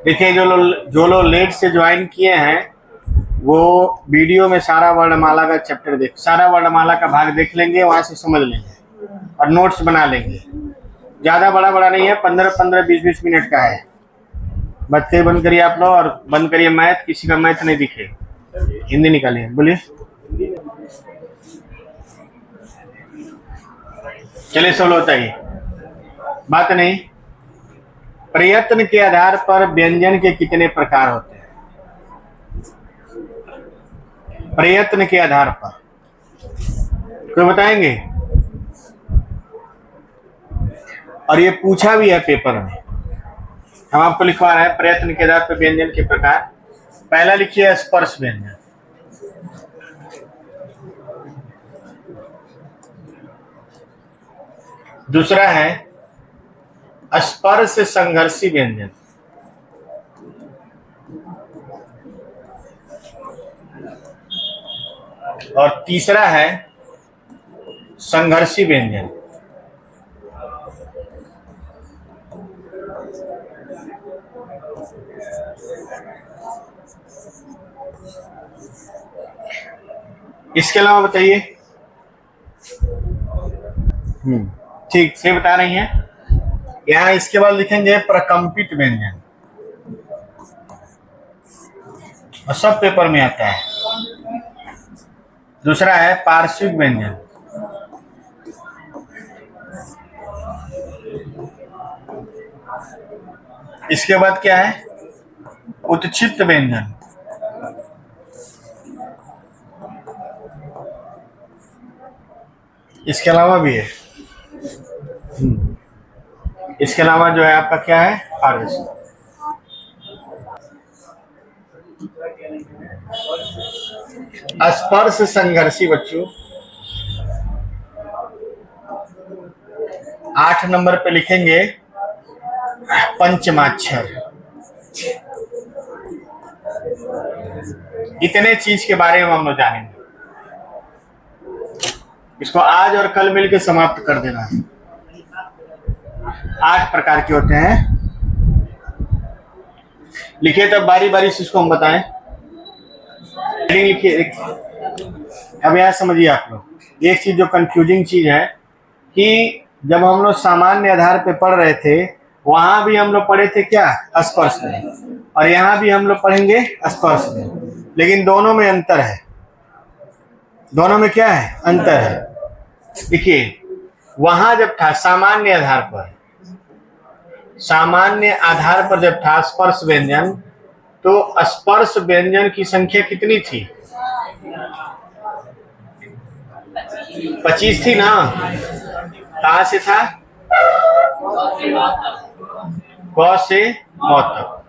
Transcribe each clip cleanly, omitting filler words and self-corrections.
देखिए, जो लोग लेट से ज्वाइन किए हैं वो वीडियो में सारा वर्णमाला का चैप्टर सारा वर्णमाला का भाग देख लेंगे, वहां से समझ लेंगे और नोट्स बना लेंगे। ज़्यादा बड़ा नहीं है, 15-15, 20-20 मिनट का है। बच्चे बंद करिए आप लोग, और बंद करिए मैथ, किसी का मैथ नहीं दिखे। हिंदी निकालिए, बोलिए। चलिए सब लोग बताइए। बात नहीं, प्रयत्न के आधार पर व्यंजन के कितने प्रकार होते हैं? प्रयत्न के आधार पर कोई बताएंगे? और ये पूछा भी है पेपर में, हम आपको लिखवा रहे हैं प्रयत्न के आधार पर व्यंजन के प्रकार। पहला लिखिए स्पर्श व्यंजन। दूसरा है स्पर्श संघर्षी व्यंजन। और तीसरा है संघर्षी व्यंजन। इसके अलावा बताइए। ठीक से बता रही हैं। यहाँ इसके बाद लिखेंगे प्रकंपित व्यंजन, और सब पेपर में आता है। दूसरा है पार्श्विक व्यंजन। इसके बाद क्या है? उत्क्षिप्त व्यंजन। इसके अलावा भी है। इसके अलावा जो है आपका क्या है? आर्ष। स्पर्श संघर्षी बच्चों 8 नंबर पे लिखेंगे पंचमाक्षर। इतने चीज के बारे में हम लोग जानेंगे। इसको आज और कल मिलकर समाप्त कर देना है। 8 प्रकार के होते हैं। लिखिए तब बारी बारी से इसको हम बताएं। लिखिए। अब यहाँ समझिए आप लोग, एक चीज जो कंफ्यूजिंग चीज है कि जब हम लोग सामान्य आधार पे पढ़ रहे थे, वहां भी हम लोग पढ़े थे क्या? स्पर्श में। और यहाँ भी हम लोग पढ़ेंगे स्पर्श में, लेकिन दोनों में अंतर है। दोनों में क्या है? अंतर है। देखिए, वहां जब था सामान्य आधार पर जब था स्पर्श व्यंजन, तो स्पर्श व्यंजन की संख्या कितनी थी? 25 थी ना? कहां से था? क से म तक।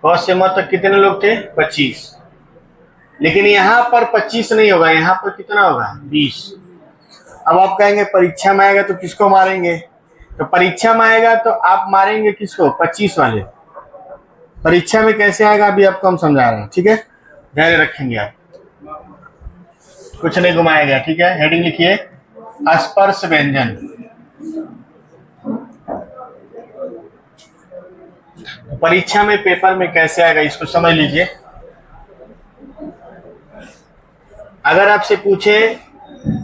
क से म तक कितने लोग थे? 25। लेकिन यहाँ पर 25 नहीं होगा, यहाँ पर कितना होगा? 20। अब आप कहेंगे परीक्षा में आएगा तो किसको मारेंगे? तो परीक्षा में आएगा तो आप मारेंगे किसको? 25 वाले। परीक्षा में कैसे आएगा अभी आपको हम समझा रहे हैं, ठीक है? धैर्य रखेंगे आप, कुछ नहीं घुमाएगा, ठीक है? हेडिंग लिखिए स्पर्श व्यंजन। परीक्षा में पेपर में कैसे आएगा इसको समझ लीजिए। अगर आपसे पूछे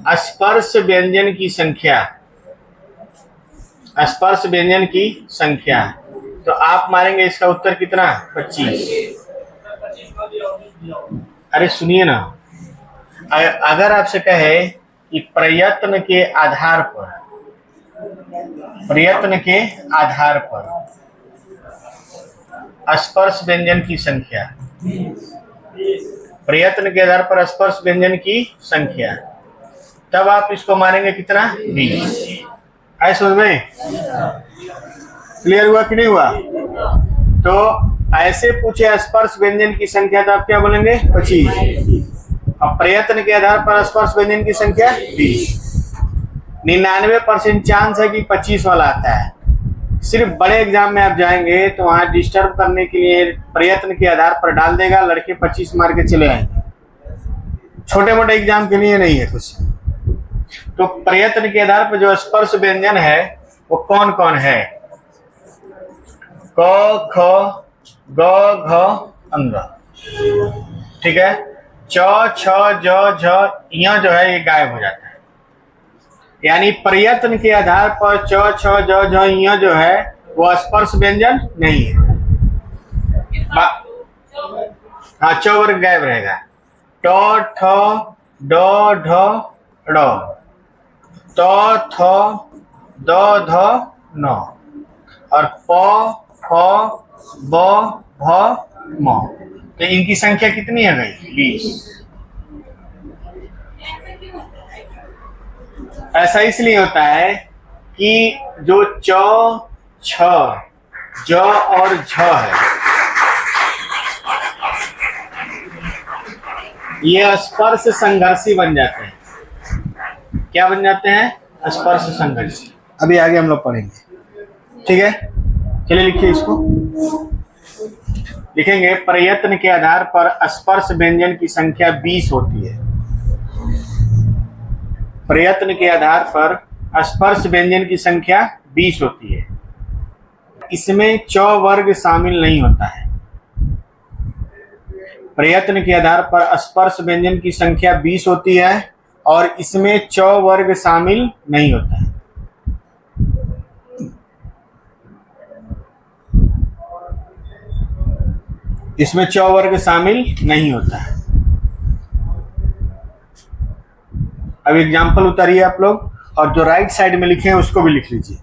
स्पर्श व्यंजन की संख्या, तो आप मारेंगे इसका उत्तर कितना? 25। अरे सुनिए ना, अगर आपसे कहे कि प्रयत्न के आधार पर स्पर्श व्यंजन की संख्या, प्रयत्न के आधार पर स्पर्श व्यंजन की संख्या, तब आप इसको मारेंगे कितना? 20। ऐसे समझ में क्लियर हुआ कि नहीं हुआ? तो ऐसे पूछे स्पर्श व्यंजन की संख्या तो आप क्या बोलेंगे? 25। अब प्रयत्न के आधार पर स्पर्श व्यंजन की संख्या 20। 99% चांस है कि 25 वाला आता है। सिर्फ बड़े एग्जाम में आप जाएंगे तो वहां डिस्टर्ब करने के लिए प्रयत्न के आधार पर डाल देगा, लड़के 25 मार के चले आएंगे। छोटे मोटे एग्जाम के लिए नहीं है कुछ। तो प्रयत्न के आधार पर जो स्पर्श व्यंजन है वो कौन कौन है? क, ख, ग, घ, अंग। ठीक है। च, छ, ज, झ, य जो है ये गायब हो जाता है। यानी प्रयत्न के आधार पर च, छ, ज, झ, य जो है वो स्पर्श व्यंजन नहीं है। हाँ, च वर्ग गायब रहेगा। ट, ठ, ड, ढ, ड़, त, थ, द, ध, न, और प, फ, ब, भ, म। तो इनकी संख्या कितनी है गई? 20। ऐसा इसलिए होता है कि जो च, छ, ज और झ है ये स्पर्श संघर्षी बन जाते हैं। क्या बन जाते हैं? स्पर्श संघर्षी। अभी आगे हम लोग पढ़ेंगे। ठीक है, चलिए लिखिए इसको। लिखेंगे प्रयत्न के आधार पर स्पर्श व्यंजन की संख्या 20 होती है। प्रयत्न के आधार पर स्पर्श व्यंजन की संख्या 20 होती है। इसमें च वर्ग शामिल नहीं होता है। प्रयत्न के आधार पर स्पर्श व्यंजन की संख्या 20 होती है और इसमें च वर्ग शामिल नहीं होता है। इसमें च वर्ग शामिल नहीं होता है। अब एग्जाम्पल उतारिए आप लोग, और जो राइट साइड में लिखे हैं उसको भी लिख लीजिए।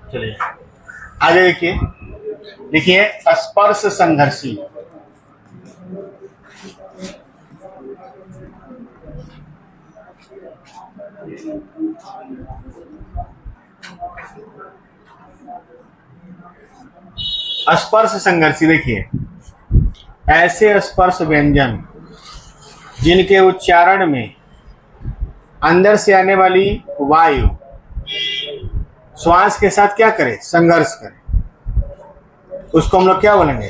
चलिए आगे देखिए। देखिए स्पर्श संघर्षी। स्पर्श संघर्षी देखिए, ऐसे स्पर्श व्यंजन जिनके उच्चारण में अंदर से आने वाली वायु श्वास के साथ क्या करे? संघर्ष करे, उसको हम लोग क्या बोलेंगे?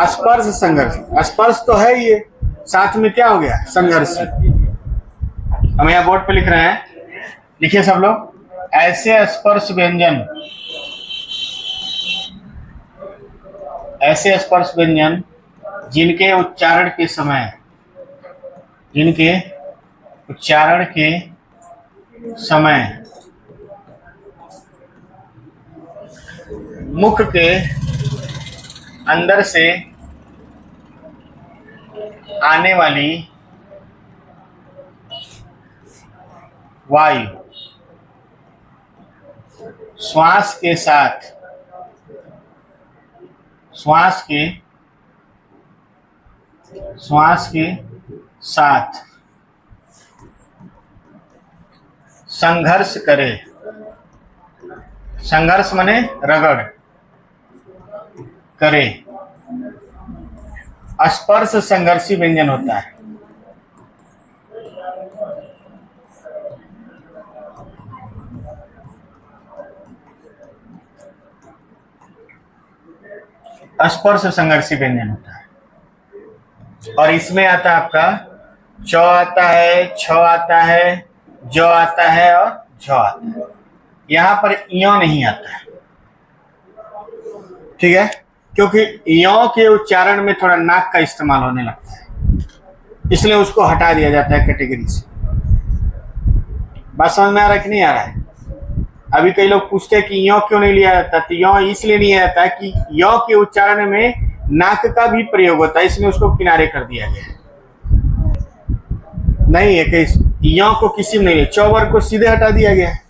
स्पर्श संघर्ष। स्पर्श तो है ये, साथ में क्या हो गया? संघर्ष। हम यहाँ बोर्ड पे लिख रहे हैं, लिखिए सब लोग। ऐसे स्पर्श व्यंजन, ऐसे स्पर्श व्यंजन जिनके उच्चारण के समय, जिनके उच्चारण के समय मुख के अंदर से आने वाली वायु श्वास के साथ, श्वास के साथ संघर्ष करे। संघर्ष माने रगड़ करे, स्पर्श संघर्षी व्यंजन होता है। स्पर्श संघर्षी व्यंजन होता है। और इसमें आता है आपका च आता है, छ आता है, ज आता है और झ आता है। यहां पर य नहीं आता है। ठीक है, क्योंकि य के उच्चारण में थोड़ा नाक का इस्तेमाल होने लगता है, इसलिए उसको हटा दिया जाता है कैटेगरी से। बात समझ में आ रहा है कि नहीं आ रहा है? अभी कई लोग पूछते हैं कि य क्यों नहीं लिया जाता, तो य इसलिए नहीं आता है कि य के उच्चारण में नाक का भी प्रयोग होता है, इसलिए उसको किनारे कर दिया गया है। नहीं है कि य को किसी में नहीं, च वर्ग को सीधे हटा दिया गया है,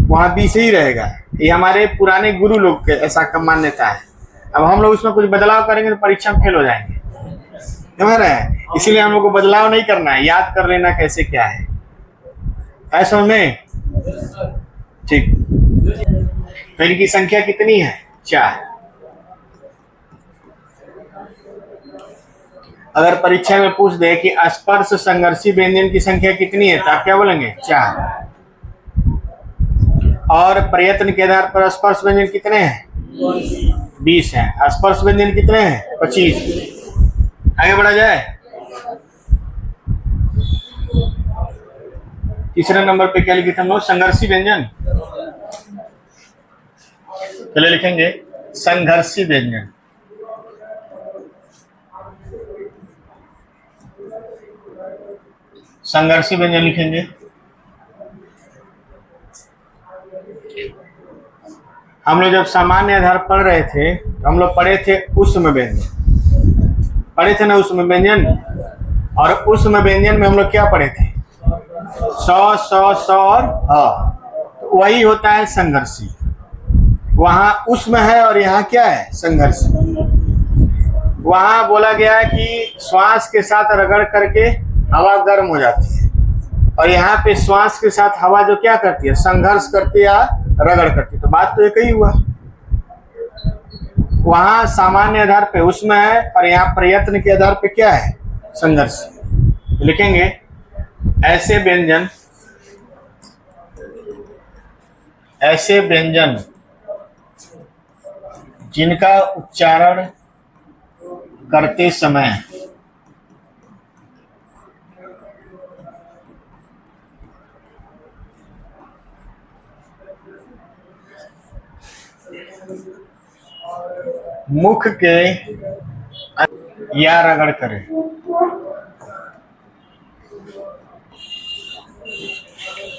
वहां बी से ही रहेगा। ये हमारे पुराने गुरु लोग के ऐसा का मान्यता है। अब हम लोग उसमें कुछ बदलाव करेंगे तो परीक्षा में फेल हो जाएंगे, समझ रहे हैं? इसीलिए हम लोग को बदलाव नहीं करना है, याद कर लेना कैसे क्या है। ऐसा में ठीक। तो इनकी संख्या कितनी है? 4। अगर परीक्षा में पूछ दे कि स्पर्श संघर्षी व्यंजन की संख्या कितनी है तो आप क्या बोलेंगे? 4। और प्रयत्न के आधार पर स्पर्श व्यंजन कितने हैं? 20 हैं। स्पर्श व्यंजन कितने हैं? 25। आगे बढ़ा जाए। तीसरे नंबर पे क्या लिखे थे हम लोग? संघर्षी व्यंजन। चलिए लिखेंगे संघर्षी व्यंजन। संघर्षी व्यंजन लिखेंगे। हम लोग जब सामान्य आधार पढ़ रहे थे तो हम लोग पढ़े थे उष्म व्यंजन, पढ़े थे ना उष्म व्यंजन। और उष्म व्यंजन में हम लोग क्या पढ़े थे? स और तो वही होता है संघर्षी। वहां उष्म है और यहाँ क्या है? संघर्षी। वहां बोला गया है कि श्वास के साथ रगड़ करके हवा गर्म हो जाती है, और यहाँ पे श्वास के साथ हवा जो क्या करती है? संघर्ष करती है या रगड़ करती है। तो बात तो एक ही हुआ। वहां सामान्य आधार पे उष्म है और यहाँ प्रयत्न के आधार पे क्या है? संघर्ष। तो लिखेंगे ऐसे व्यंजन जिनका उच्चारण करते समय मुख के या रगड़ करे।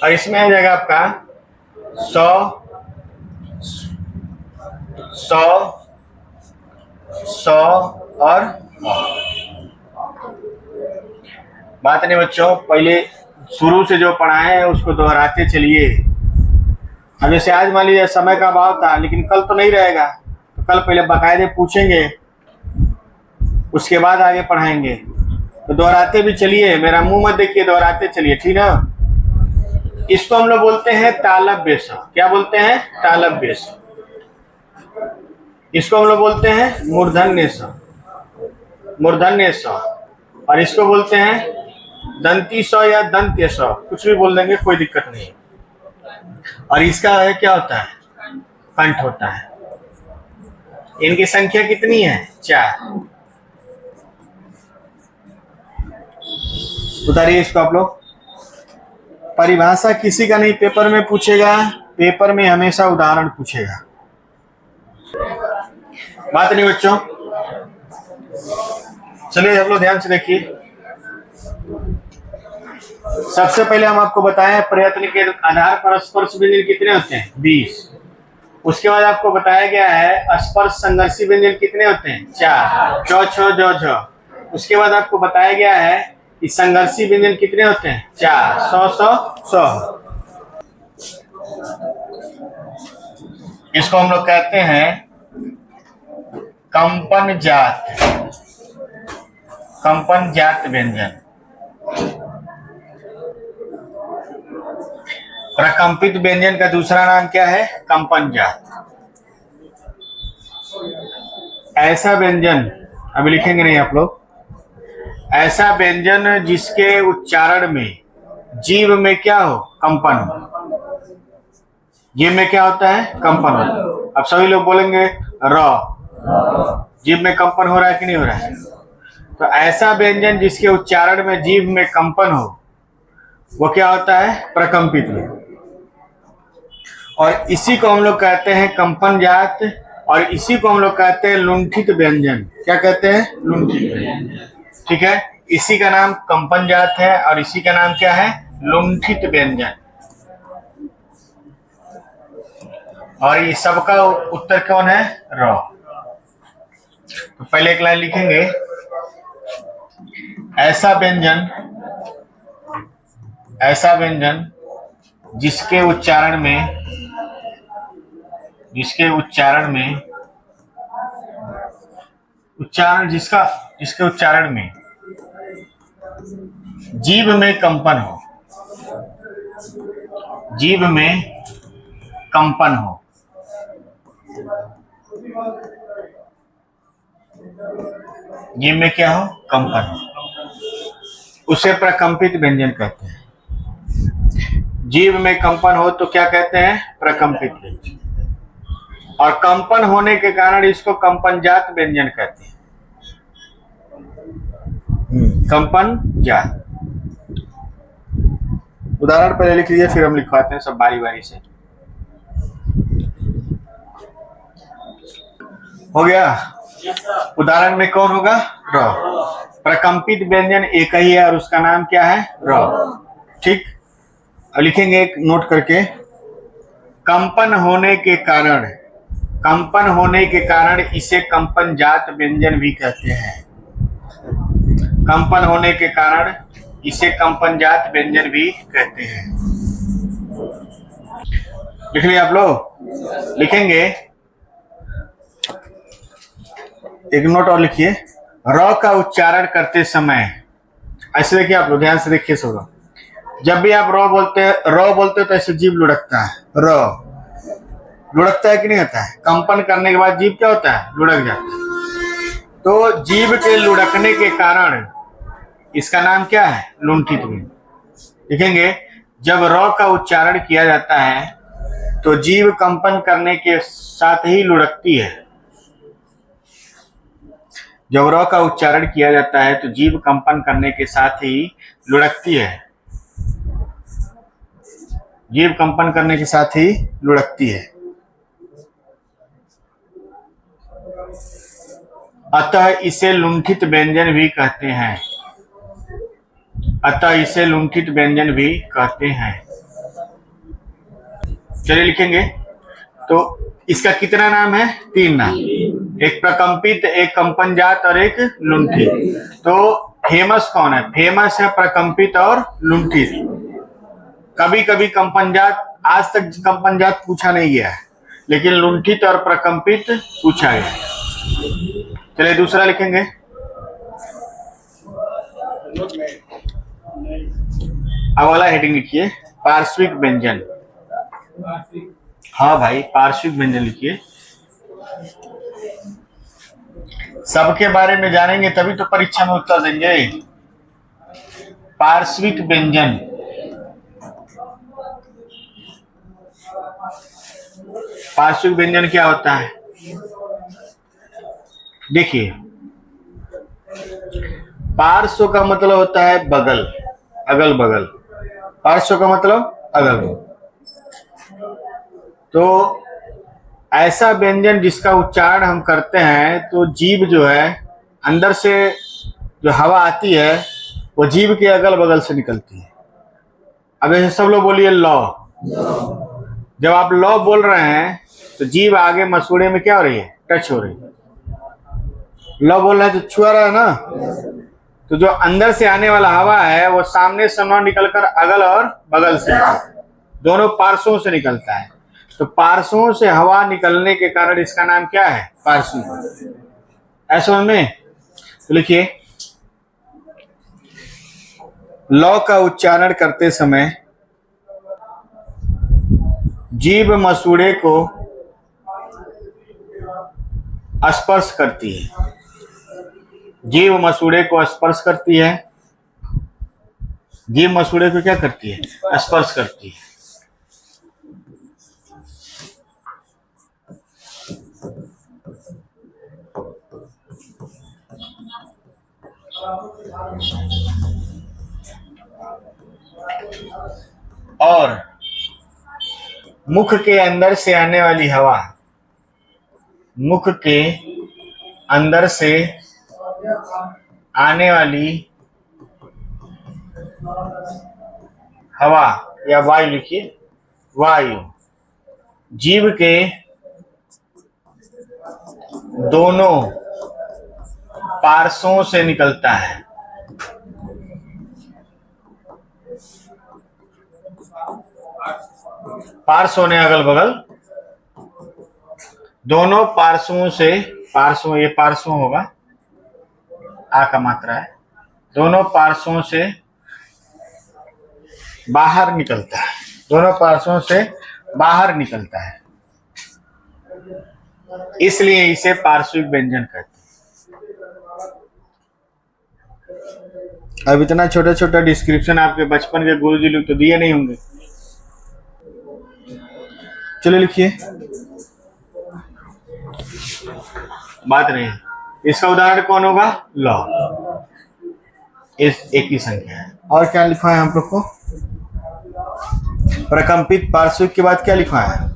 और इसमें आ जाएगा आपका 100 और बात नहीं बच्चों, पहले शुरू से जो पढ़ाए हैं उसको दोहराते चलिए। अब जैसे आज मान लीजिए समय का अभाव था, लेकिन कल तो नहीं रहेगा, तो कल पहले बाकायदे पूछेंगे, उसके बाद आगे पढ़ाएंगे। तो दोहराते भी चलिए, मेरा मुंह मत देखिए, दोहराते चलिए, ठीक ना। इसको हम लोग बोलते हैं तालव्य स। क्या बोलते हैं? तालव्य स। इसको हम लोग बोलते हैं मूर्धन्य स, मूर्धन्य स। और इसको बोलते हैं दंती स या दंत्य स, कुछ भी बोल देंगे, कोई दिक्कत नहीं। और इसका है क्या होता है? कंठ होता है। इनकी संख्या कितनी है? 4। उतारिए इसको आप लोग। परिभाषा किसी का नहीं पेपर में पूछेगा, पेपर में हमेशा उदाहरण पूछेगा। बात नहीं बच्चों। चलिए आप लोग ध्यान से देखिए। सबसे पहले हम आपको बताएं प्रयत्न के आधार पर स्पर्श व्यंजन कितने होते हैं? 20। उसके बाद आपको बताया गया है स्पर्श संघर्षी व्यंजन कितने होते हैं? 4। च छ ज झ। उसके बाद आपको बताया गया है कि संघर्षी व्यंजन कितने होते हैं? 4। स। इसको हम लोग कहते हैं कंपन जात व्यंजन। प्रकंपित व्यंजन का दूसरा नाम क्या है? कंपन जात। ऐसा व्यंजन, अभी लिखेंगे नहीं आप लोग, ऐसा व्यंजन जिसके उच्चारण में जीभ में क्या हो? कंपन हो। जीभ में क्या होता है? कंपन हो। अब सभी लोग बोलेंगे र, जीभ में कंपन हो रहा है कि नहीं हो रहा है? तो ऐसा व्यंजन जिसके उच्चारण में जीभ में कंपन हो वो क्या होता है? प्रकंपित व्यंजन। और इसी को हम लोग कहते हैं कंपन जात, और इसी को हम लोग कहते हैं लुंठित व्यंजन। क्या कहते हैं? लुंठित व्यंजन। ठीक है, इसी का नाम कंपन जात है और इसी का नाम क्या है? लुंठित व्यंजन। और ये सबका उत्तर कौन है? र। तो पहले एक लाइन लिखेंगे ऐसा व्यंजन जिसके उच्चारण में जीभ में कंपन हो। जीभ में क्या हो, कंपन, उसे प्रकंपित व्यंजन कहते हैं। जीभ में कंपन हो तो क्या कहते हैं, प्रकंपित व्यंजन। और कंपन होने के कारण इसको कंपनजात व्यंजन कहते हैं। कंपन जात। उदाहरण पहले लिख लीजिए, फिर हम लिखवाते हैं सब बारी बारी से। हो गया। उदाहरण में कौन होगा, र। प्रकंपित व्यंजन एक ही है और उसका नाम क्या है, र। ठीक, अब लिखेंगे एक नोट करके, कंपन होने के कारण, कंपन होने के कारण इसे कंपनजात व्यंजन भी कहते हैं। कंपन होने के कारण इसे कंपनजात व्यंजन भी कहते हैं। लिख लिया आप लोग, लिखेंगे एक नोट और लिखिए, र का उच्चारण करते समय, ऐसे देखिए आप लोग ध्यान से देखिए सब, जब भी आप र बोलते हो तो ऐसे जीभ लुढ़कता है, र लुढ़कता है कि नहीं होता है, कंपन करने के बाद जीभ क्या होता है, लुढ़क जाता है। तो जीभ के लुढ़कने के कारण इसका नाम क्या है, लुंठित व्यंजन। लिखेंगे, जब र का उच्चारण किया जाता है तो जीभ कंपन करने के साथ ही लुढ़कती है। जब र का उच्चारण किया जाता है तो जीभ कंपन करने के साथ ही लुढ़कती है। जीभ कंपन करने के साथ ही लुढ़कती है। अतः इसे लुंठित व्यंजन भी कहते हैं। अतः इसे लुंठित व्यंजन भी कहते हैं। चलिए लिखेंगे, तो इसका कितना नाम है, 3 नाम, एक प्रकंपित, एक कंपनजात और एक लुंठित। तो फेमस कौन है, फेमस है प्रकंपित और लुंठित। कभी कभी कंपनजात, आज तक कंपनजात पूछा नहीं गया है, लेकिन लुंठित और प्रकंपित पूछा गया है। चलिए दूसरा लिखेंगे, अब वाला हेडिंग लिखिए, पार्श्विक व्यंजन। हाँ भाई, पार्श्विक व्यंजन लिखिए। सबके बारे में जानेंगे तभी तो परीक्षा में उत्तर देंगे। पार्श्विक व्यंजन, पार्श्विक व्यंजन क्या होता है, देखिए, पार्श्व का मतलब होता है बगल, अगल बगल। पार्श्व का मतलब अगल बगल। तो ऐसा व्यंजन जिसका उच्चारण हम करते हैं तो जीभ जो है, अंदर से जो हवा आती है वो जीभ के अगल बगल से निकलती है। अब ऐसे सब लोग बोलिए लौ। जब आप लौ बोल रहे हैं तो जीभ आगे मसूड़े में क्या हो रही है, टच हो रही है। लौ बोल रहे हैं तो छुआ रहा है ना, तो जो अंदर से आने वाला हवा है वो सामने से न निकलकर अगल और बगल से, दोनों पार्श्वों से निकलता है। तो पार्श्वों से हवा निकलने के कारण इसका नाम क्या है, पार्श्विक। ऐसा में तो लिखिए, लौ का उच्चारण करते समय जीभ मसूड़े को स्पर्श करती है। जीभ मसूड़े को स्पर्श करती है। जीभ मसूड़े को क्या करती है, स्पर्श करती है। और मुख के अंदर से आने वाली हवा, मुख के अंदर से आने वाली हवा या वायु, लिखिए वायु, जीभ के दोनों पार्श्वों से निकलता है। पार्श्व ने अगल बगल, दोनों पार्श्वों से, पार्श्व ये पार्श्व होगा, आ का मात्रा है, दोनों पार्श्वों से बाहर निकलता है। दोनों पार्श्वों से बाहर निकलता है, इसलिए इसे पार्श्विक व्यंजन कहते हैं। अब इतना छोटा छोटा डिस्क्रिप्शन आपके बचपन के गुरुजी लोग तो दिए नहीं होंगे। चलो लिखिए, बात नहीं। इसका उदाहरण कौन होगा? लौ। इस एक ही संख्या है। और क्या लिखा है हम लोग को? प्रकंपित पार्श्विक के बाद क्या लिखा है?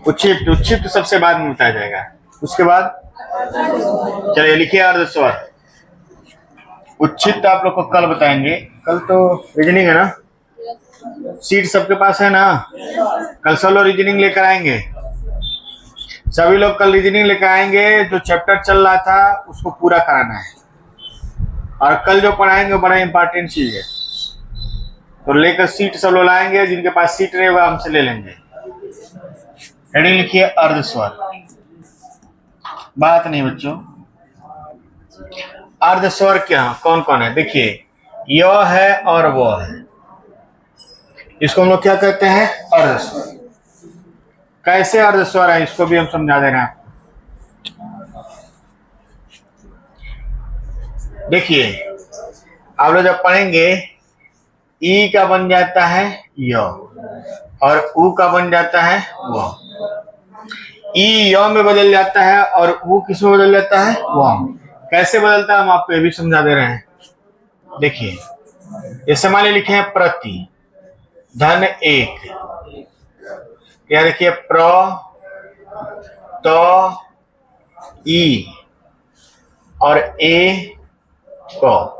उच्छिष्ट। उच्छिष्ट सबसे बाद में बताया जाएगा। उसके बाद चलिए लिखिए अर्धस्वर। उच्छिष्ट आप लोग को कल बताएंगे। कल तो रीजनिंग है ना, सीट सबके पास है ना? कल सब लोग रीजनिंग लेकर आएंगे। सभी लोग कल रीजनिंग लेकर आएंगे। जो चैप्टर चल रहा था उसको पूरा कराना है। और कल जो पढ़ाएंगे बड़ा इंपॉर्टेंट चीज है, तो लेकर सीट सब लोग लाएंगे। जिनके पास सीट नहीं होगा हमसे ले लेंगे। हेडिंग लिखिए अर्धस्वर। बात नहीं बच्चों, अर्धस्वर क्या कौन कौन है? देखिए, य है और वो है, इसको हम लोग क्या कहते हैं? अर्धस्वर। कैसे अर्धस्वर है इसको भी हम समझा दे रहे हैं। देखिए, आप लोग जब पढ़ेंगे ई का बन जाता है य और उ का बन जाता है व। ई य में बदल जाता है और उ किस में बदल जाता है? व। कैसे बदलता है हम आपको ये भी समझा दे रहे हैं। देखिए, जैसे मान लिखे हैं प्रति धन एक, क्या देखिए प्र त ई और ए क,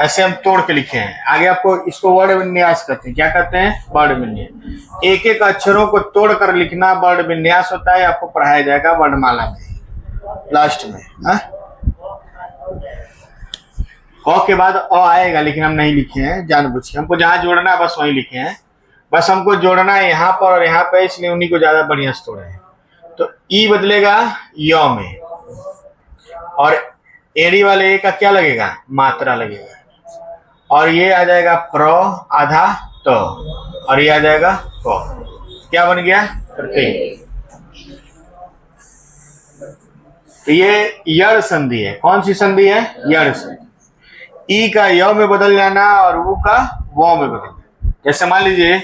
ऐसे हम तोड़ के लिखे हैं। आगे आपको इसको वर्ण विन्यास कहते हैं। क्या कहते हैं? वर्ण विन्यास। एक एक अक्षरों को तोड़ कर लिखना वर्ण विन्यास होता है। आपको पढ़ाया जाएगा वर्णमाला में लास्ट में। क के बाद अ आएगा, लेकिन हम नहीं लिखे हैं जानबूझ के। हमको जहां जोड़ना है बस वहीं लिखे हैं। बस हमको जोड़ना है यहाँ पर और यहाँ पे, इसलिए उन्हीं को ज्यादा बढ़िया से तोड़े हैं। तो ई बदलेगा य में और एड़ी वाले ए का क्या लगेगा? मात्रा लगेगा। और ये आ जाएगा प्र आधा तो, और ये आ जाएगा क। क्या बन गया? प्रत्यय। तो ये यड़ संधि है। कौन सी संधि है? यड़ संधि। ई का य में बदल जाना और उ का व में बदल जाना। जैसे मान लीजिए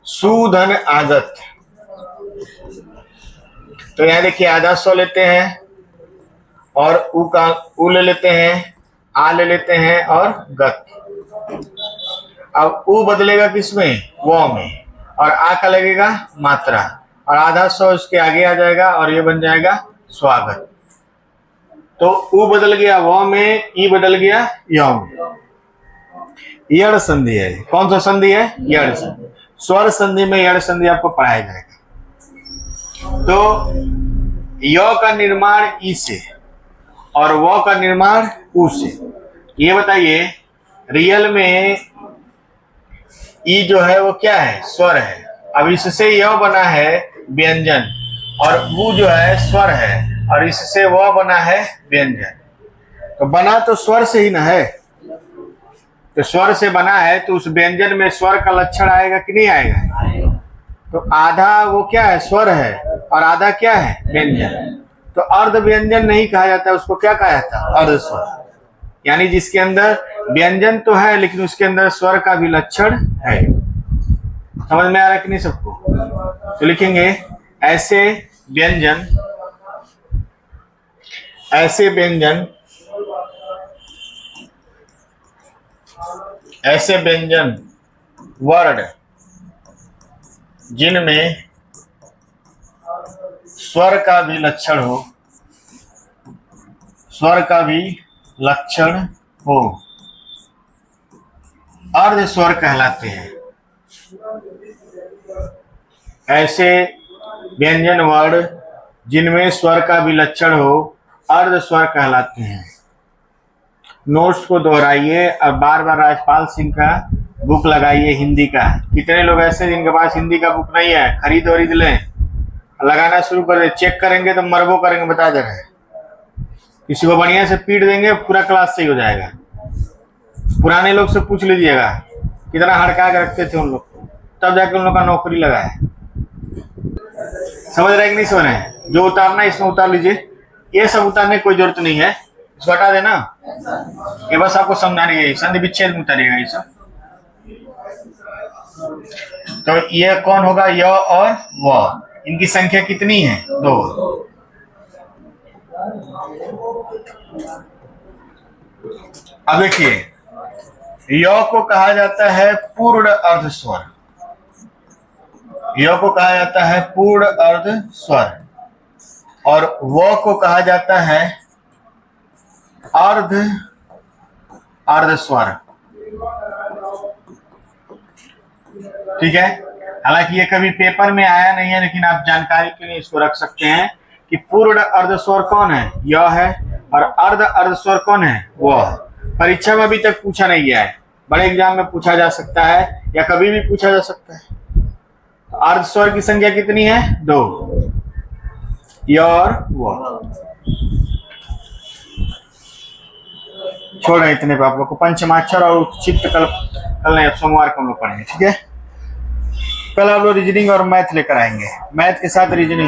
सुधन आदत, तो यहां देखिए आधा सौ लेते हैं और उ का उ ले लेते हैं, आ ले लेते हैं और गत। अब उ बदलेगा किसमें? व में, और आ का लगेगा मात्रा, और आधा सौ इसके आगे आ जाएगा और ये बन जाएगा स्वागत। तो उ बदल गया व में, ई बदल गया य में। यड़ संधि है। कौन सा संधि है? यड़ संधि। स्वर संधि में यड़ संधि आपको पढ़ाया जाएगा। तो य का निर्माण ई से और व का निर्माण उ से। ये बताइए, रियल में ई जो है वो क्या है? स्वर है। अब इससे य बना है व्यंजन और उ जो है स्वर है, और इससे व बना है व्यंजन। तो बना तो स्वर से ही ना है। तो स्वर से बना है तो उस व्यंजन में स्वर का लक्षण आएगा कि नहीं आएगा? तो आधा वो क्या है? स्वर है, और आधा क्या है? व्यंजन। तो अर्ध व्यंजन नहीं कहा जाता, उसको क्या कहा जाता है? अर्ध स्वर। यानी जिसके अंदर व्यंजन तो है लेकिन उसके अंदर स्वर का भी लक्षण है। समझ में आ रहा है कि नहीं सबको? तो लिखेंगे ऐसे व्यंजन, ऐसे व्यंजन, ऐसे व्यंजन वर्ण जिनमें स्वर का भी लक्षण हो, स्वर का भी लक्षण हो, अर्ध स्वर कहलाते हैं। ऐसे व्यंजन वर्ण जिनमें स्वर का भी लक्षण हो, अर्ध स्वर कहलाते हैं। नोट्स को दोहराइए और बार बार राजपाल सिंह का बुक लगाइए हिंदी का। कितने लोग ऐसे जिनके पास हिंदी का बुक नहीं है? खरीद वरीद लें, लगाना शुरू कर दे। चेक करेंगे तो मरबो करेंगे, बता दे रहे हैं। किसी को बढ़िया से पीट देंगे, पूरा क्लास सही हो जाएगा। पुराने लोग से पूछ लीजिएगा कितना हड़का के रखते थे उन लोग को, तब जाके उन लोग का नौकरी लगा है। समझ रहे कि नहीं समझ रहे? जो उतारना है इसमें उतार लीजिए। ये सब उतारने की कोई जरूरत नहीं है। इसको हटा देना, ये बस आपको समझानी है, संधि विच्छेद में उतरेगा ये सब। तो ये कौन होगा, य और व, इनकी संख्या कितनी है, 2। अब देखिए, य को कहा जाता है पूर्ण अर्ध स्वर, य को कहा जाता है पूर्ण अर्ध स्वर, और व को कहा जाता है अर्ध अर्ध स्वर। ठीक है, हालांकि ये कभी पेपर में आया नहीं है, लेकिन आप जानकारी के लिए इसको रख सकते हैं कि पूर्ण अर्ध स्वर कौन है, य है, और अर्ध अर्ध स्वर कौन है, वो है। परीक्षा में अभी तक पूछा नहीं गया है, बड़े एग्जाम में पूछा जा सकता है या कभी भी पूछा जा सकता है। अर्ध स्वर की संख्या कितनी है, 2, य और वो। छोड़ रहे इतने पे आप लोग को पंचमाक्षर और उत्क्षिप्त कल नहीं, सोमवार को हम लोग पढ़ेंगे। ठीक है, कल आप लोग रीजनिंग और मैथ लेकर आएंगे, मैथ के साथ रीजनिंग।